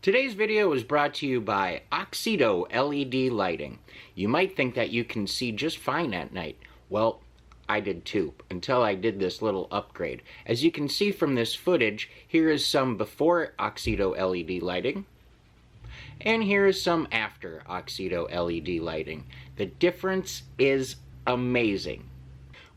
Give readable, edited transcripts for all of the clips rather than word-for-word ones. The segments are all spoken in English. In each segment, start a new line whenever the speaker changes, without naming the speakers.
Today's video is brought to you by Oxido LED lighting. You might think that you can see just fine at night. Well, I did too, until I did this little upgrade. As you can see from this footage, here is some before Oxido LED lighting, and here is some after Oxido LED lighting. The difference is amazing.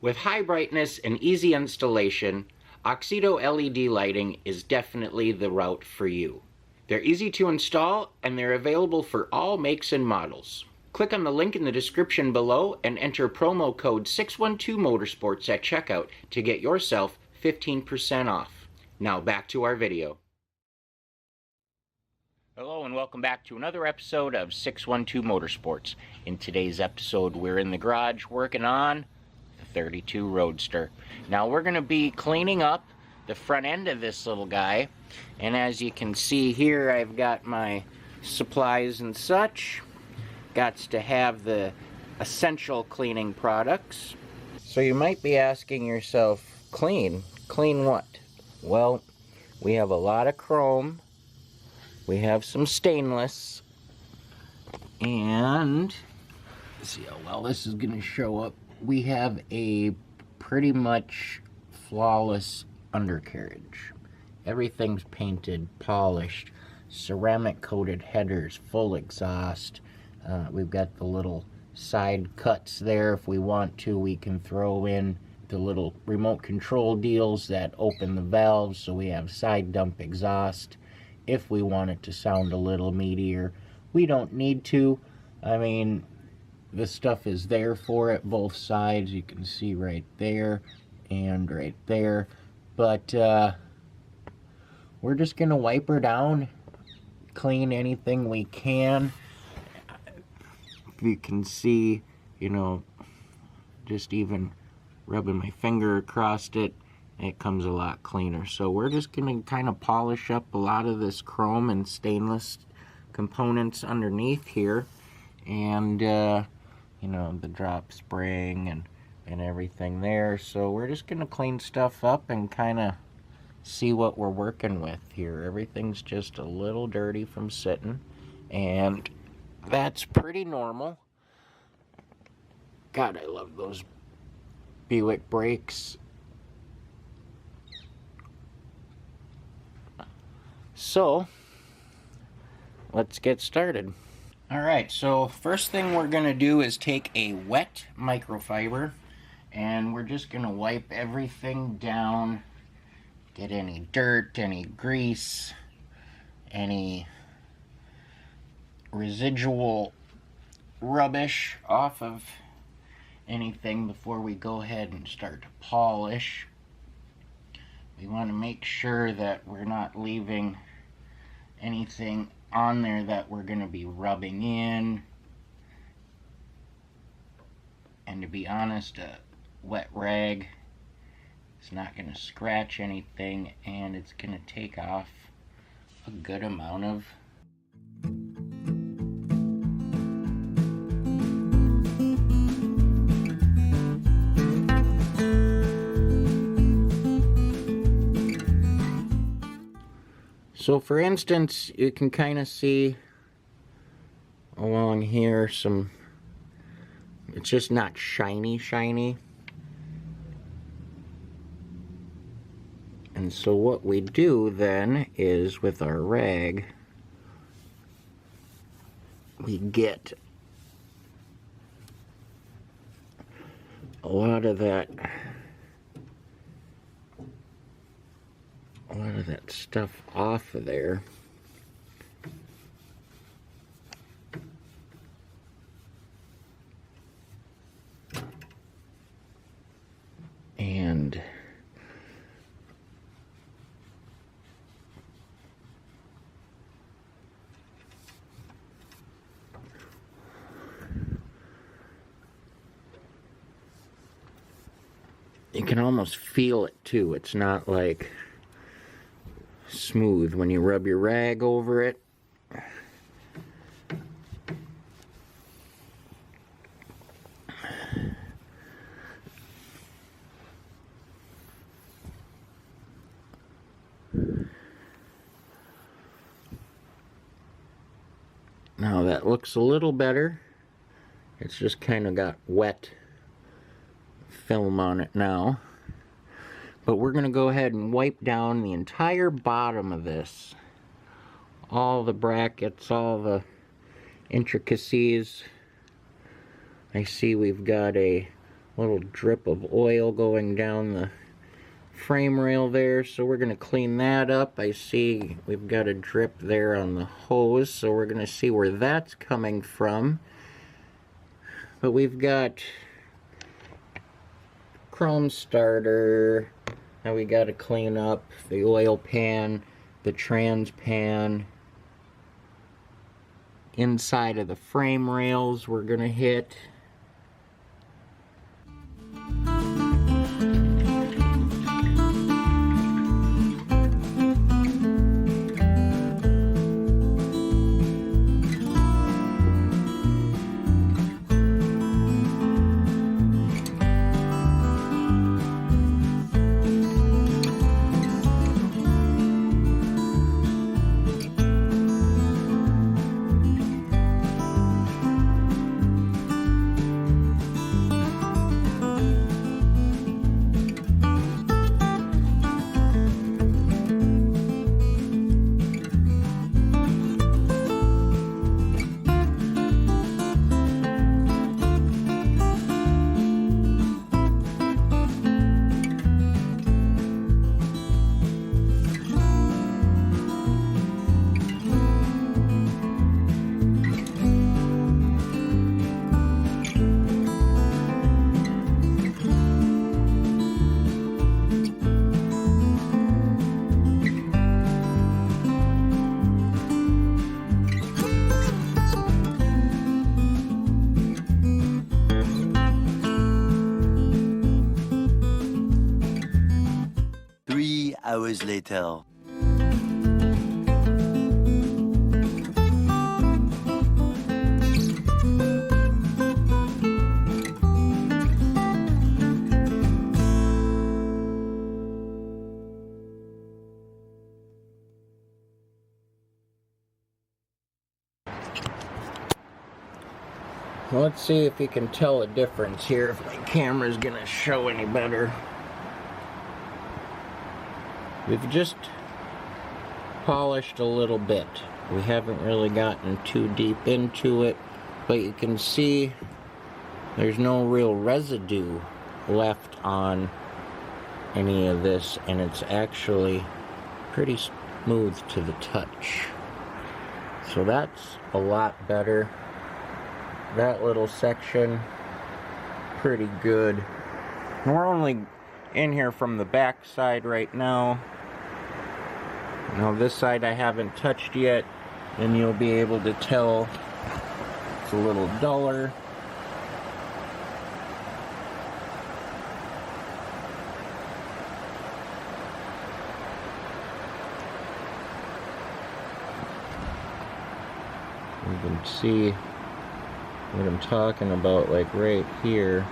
With high brightness and easy installation, Oxido LED lighting is definitely the route for you. They're easy to install, and they're available for all makes and models. Click on the link in the description below and enter promo code 612motorsports at checkout to get yourself 15% off. Now back to our video. Hello and welcome back to another episode of 612 Motorsports. In today's episode, we're in the garage working on the 32 Roadster. Now we're going to be cleaning up the front end of this little guy, and as you can see here, I've got my supplies and such. Gots to have the essential cleaning products. So you might be asking yourself, clean what? Well, we have a lot of chrome, we have some stainless, and let's see how well this is going to show up. We have a pretty much flawless undercarriage. Everything's painted, polished, ceramic coated headers, full exhaust. We've got the little side cuts there. If we want to, we can throw in the little remote control deals that open the valves, so we have side dump exhaust if we want it to sound a little meatier. We don't need to. I mean, the stuff is there for it, both sides. You can see right there and right there. But we're just gonna wipe her down, clean anything we can. You can see, you know, just even rubbing my finger across it, it comes a lot cleaner. So we're just gonna kind of polish up a lot of this chrome and stainless components underneath here, and you know, the drop spring and everything there. So we're just gonna clean stuff up and kind of see what we're working with here. Everything's just a little dirty from sitting, and that's pretty normal. God, I love those Buick brakes. So let's get started. Alright, so first thing we're gonna do is take a wet microfiber, and we're just gonna wipe everything down, get any dirt, any grease, any residual rubbish off of anything before we go ahead and start to polish. We want to make sure that we're not leaving anything on there that we're going to be rubbing in. And to be honest, a wet rag, it's not going to scratch anything, and it's going to take off a good amount of So for instance, you can kind of see along here some, it's just not shiny. And so what we do then is, with our rag, we get a lot of that stuff off of there. And you can almost feel it too. It's not like smooth when you rub your rag over it. Now that looks a little better. It's just kind of got wet film on it now. But we're going to go ahead and wipe down the entire bottom of this. All the brackets, all the intricacies. I see we've got a little drip of oil going down the frame rail there, so we're going to clean that up. I see we've got a drip there on the hose, so we're going to see where that's coming from. But we've got chrome starter that we got to clean up, the oil pan, the trans pan. Inside of the frame rails we're going to hit.
Hours later.
Let's see if you can tell a difference here, if my camera's gonna show any better. We've just polished a little bit. We haven't really gotten too deep into it, but you can see there's no real residue left on any of this, and it's actually pretty smooth to the touch. So that's a lot better. That little section, pretty good. And we're only in here from the back side right now. Now this side I haven't touched yet, and you'll be able to tell it's a little duller. You can see what I'm talking about, like right here.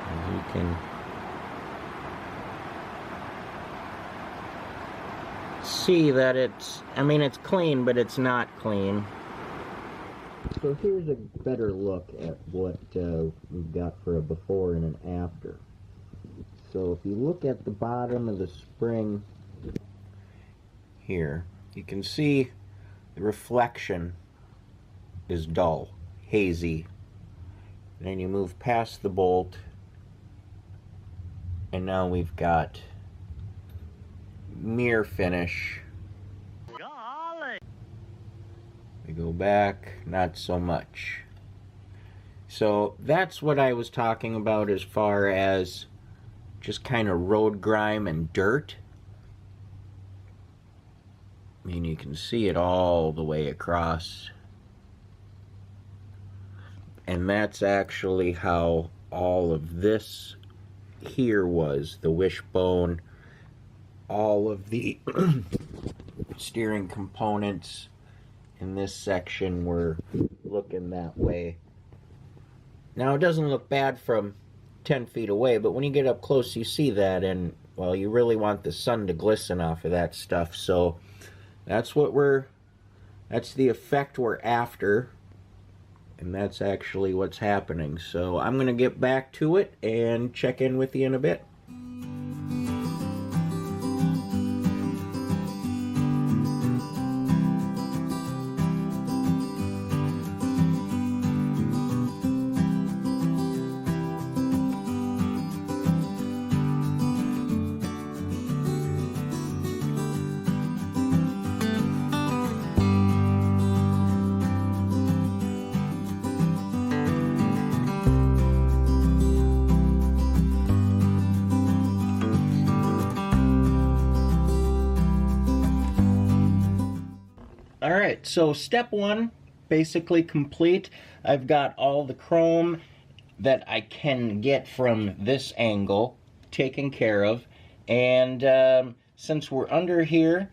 As you can see that it's, I mean, it's clean, but it's not clean. So here's a better look at what we've got for a before and an after. So if you look at the bottom of the spring here, you can see the reflection is dull, hazy. Then you move past the bolt, and now we've got mirror finish. Golly. We go back, not so much. So that's what I was talking about as far as just kind of road grime and dirt. I mean, you can see it all the way across. And that's actually how all of this here was. The wishbone, all of the steering components in this section were looking that way. Now, it doesn't look bad from 10 feet away, but when you get up close, you see that, and well, you really want the sun to glisten off of that stuff. So that's the effect we're after. And that's actually what's happening. So I'm going to get back to it and check in with you in a bit. Alright, so step one, basically complete. I've got all the chrome that I can get from this angle taken care of. And since we're under here,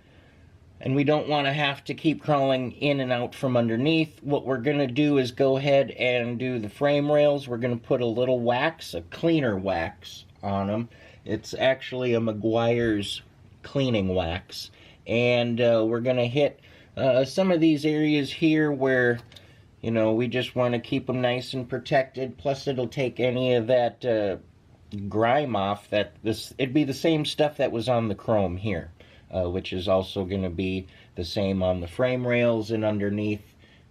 and we don't want to have to keep crawling in and out from underneath, what we're going to do is go ahead and do the frame rails. We're going to put a little wax, a cleaner wax, on them. It's actually a Meguiar's cleaning wax. And we're going to hit some of these areas here where, you know, we just want to keep them nice and protected. Plus, it'll take any of that grime off. It'd be the same stuff that was on the chrome here, which is also going to be the same on the frame rails and underneath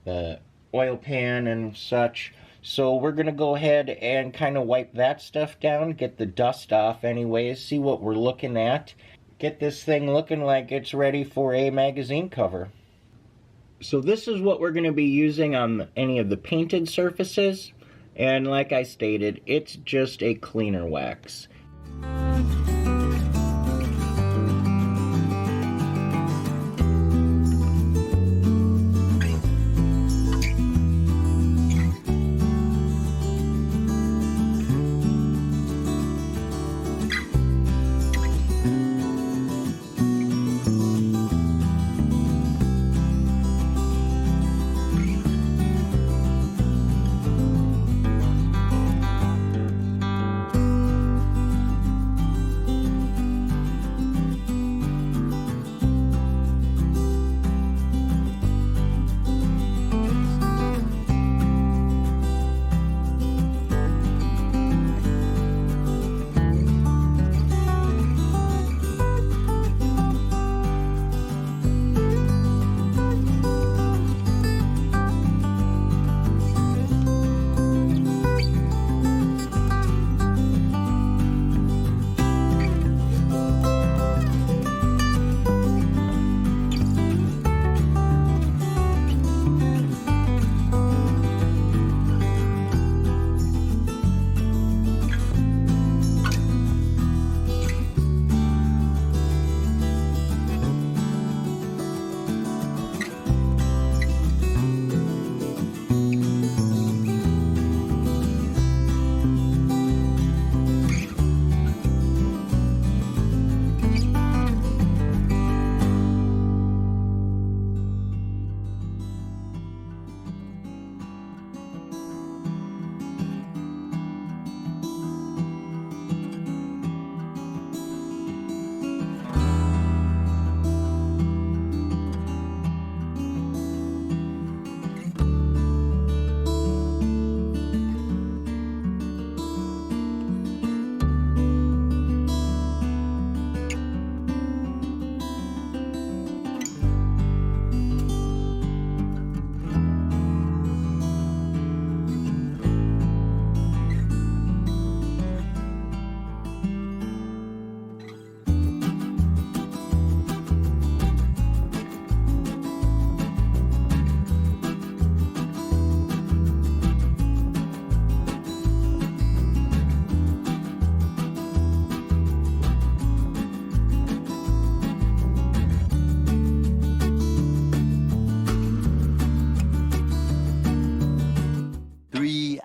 the oil pan and such. So we're going to go ahead and kind of wipe that stuff down, get the dust off anyways, see what we're looking at. Get this thing looking like it's ready for a magazine cover. So this is what we're going to be using on any of the painted surfaces. And like I stated, it's just a cleaner wax.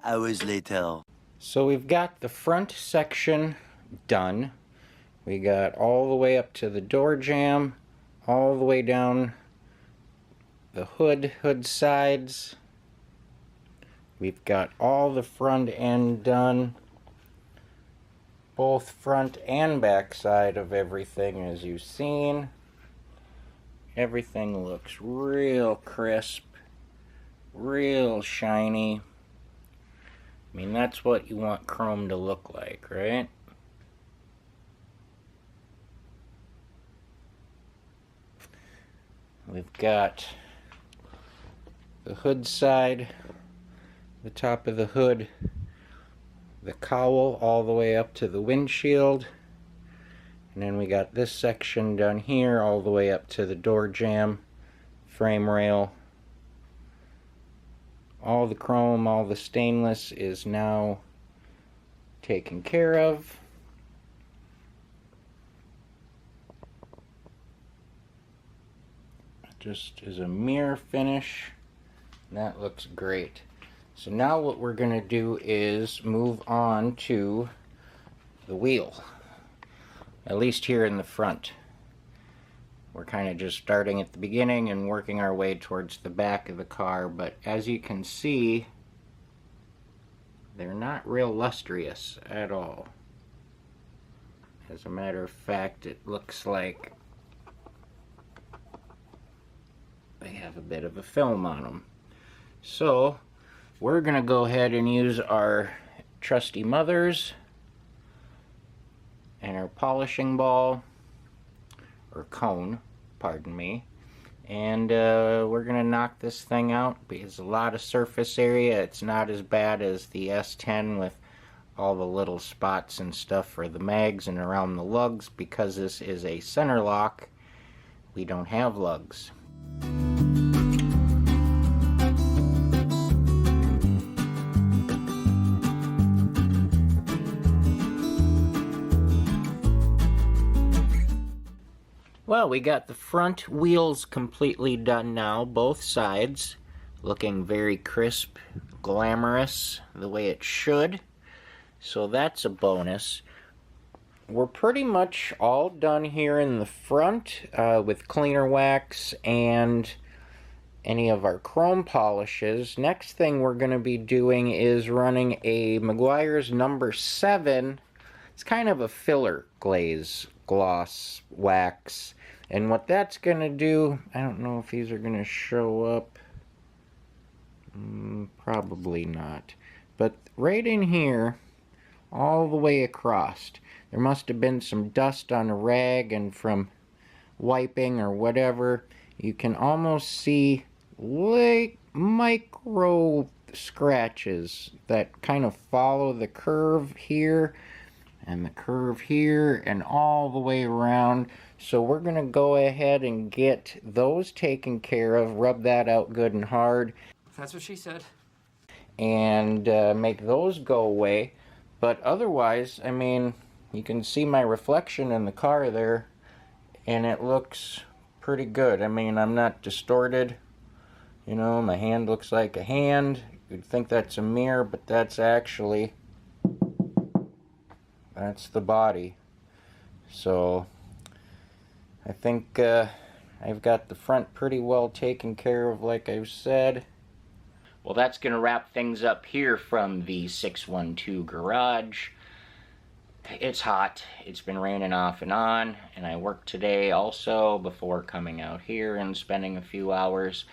Hours later.
So we've got the front section done. We got all the way up to the door jamb, all the way down the hood sides. We've got all the front end done. both front and back side of everything, as you've seen. Everything looks real crisp, real shiny. I mean, that's what you want chrome to look like, right? We've got the hood side, the top of the hood, the cowl all the way up to the windshield, and then we got this section down here all the way up to the door jamb, frame rail. All the chrome, all the stainless is now taken care of. Just is a mirror finish. That looks great. So now what we're going to do is move on to the wheel. At least here in the front. We're kind of just starting at the beginning and working our way towards the back of the car, but as you can see, they're not real lustrous at all. As a matter of fact, it looks like they have a bit of a film on them. So we're gonna go ahead and use our trusty mothers and our polishing ball, or cone, pardon me, and we're gonna knock this thing out because a lot of surface area. It's not as bad as the S10 with all the little spots and stuff for the mags and around the lugs. Because this is a center lock, we don't have lugs. Well, we got the front wheels completely done now, both sides, looking very crisp, glamorous, the way it should. So that's a bonus. We're pretty much all done here in the front with cleaner wax and any of our chrome polishes. Next thing we're going to be doing is running a Meguiar's number 7. It's kind of a filler glaze, gloss, wax. And what that's going to do, I don't know if these are going to show up. Probably not. But right in here, all the way across, there must have been some dust on a rag, and from wiping or whatever, you can almost see like micro scratches that kind of follow the curve here and the curve here and all the way around. So we're going to go ahead and get those taken care of, rub that out good and hard.
That's what she said.
And make those go away. But otherwise, I mean, you can see my reflection in the car there, and it looks pretty good. I mean, I'm not distorted. You know, my hand looks like a hand. You'd think that's a mirror, but that's actually, that's the body. So I think I've got the front pretty well taken care of, like I've said. Well, that's going to wrap things up here from the 612 garage. It's hot. It's been raining off and on, and I worked today also before coming out here and spending a few hours.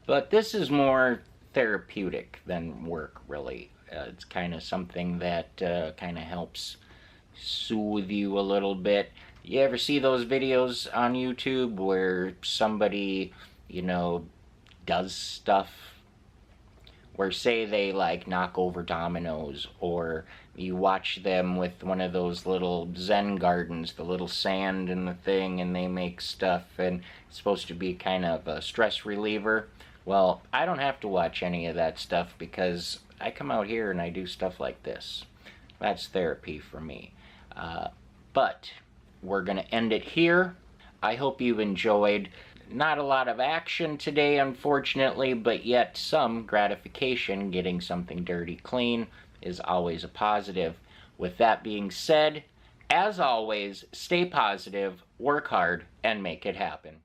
But this is more therapeutic than work, really. It's kind of something that kind of helps soothe you a little bit. You ever see those videos on YouTube where somebody, you know, does stuff where, say, they like knock over dominoes, or you watch them with one of those little Zen gardens, the little sand and the thing, and they make stuff, and it's supposed to be kind of a stress reliever. Well, I don't have to watch any of that stuff because I come out here and I do stuff like this. That's therapy for me. But we're going to end it here. I hope you've enjoyed. Not a lot of action today, unfortunately, but yet some gratification. Getting something dirty clean is always a positive. With that being said, as always, stay positive, work hard, and make it happen.